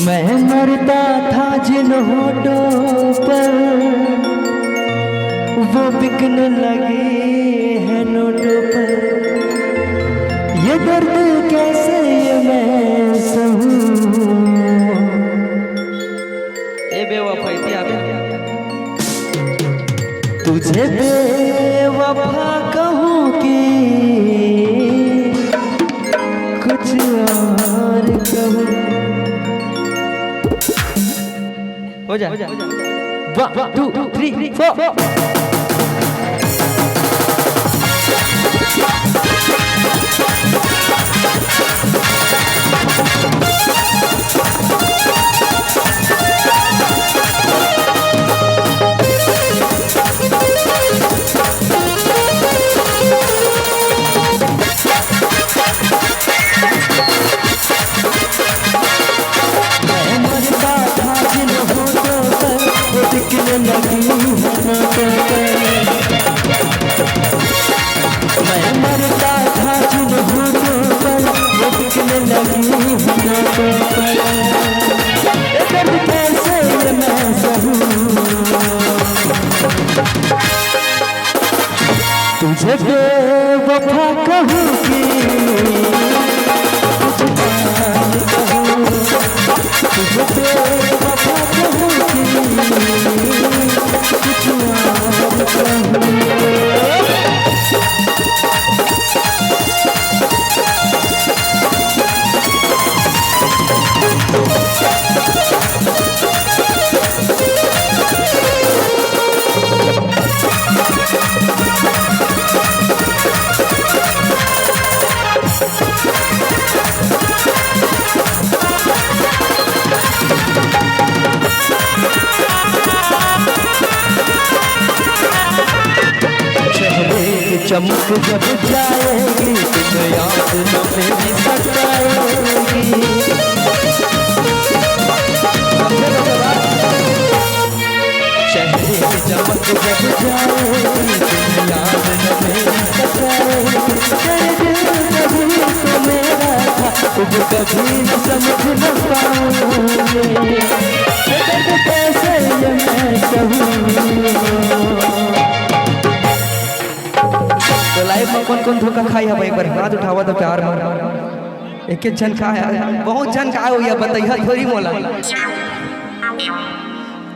मैं मरता था जिन होठों पर वो बिकने लगे हैं नोटों पर। ये दर्द कैसे ये मैं सहूं। ए बेवफाई थी आप तुझे बेवफा कहूँ कि कुछ और कहूँ। हो जा 1 2 3 4। मैं मरता था जिन होठों पर वो बिकने लगी होठों पर। दर्द कैसे ये मैं सहूं। तुझे बेवफा कहूँ कि कुछ और कहूँ। तुझे बेवफा कहूँ कि कुछ और कहूँ। चमक जब जाएगी तुम याद न मेरी सताएगी। चेहरे की चमक जब जाएगी तुम याद न मेरी सताएगी। कभी तो मेरा था तुम कभी न समझ न पाओगे। कैसे ये मैं कहूँ। तो लाइफ में कौन कौन धोखा खाई है एक बार हाथ उठावा तो प्यार में एक एक जन खाया बहुत जन खाया हुआ बताइए थोड़ी मोला।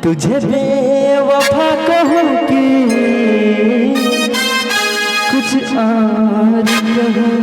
तुझे बेवफा कहूँ कि कुछ और कहूँ।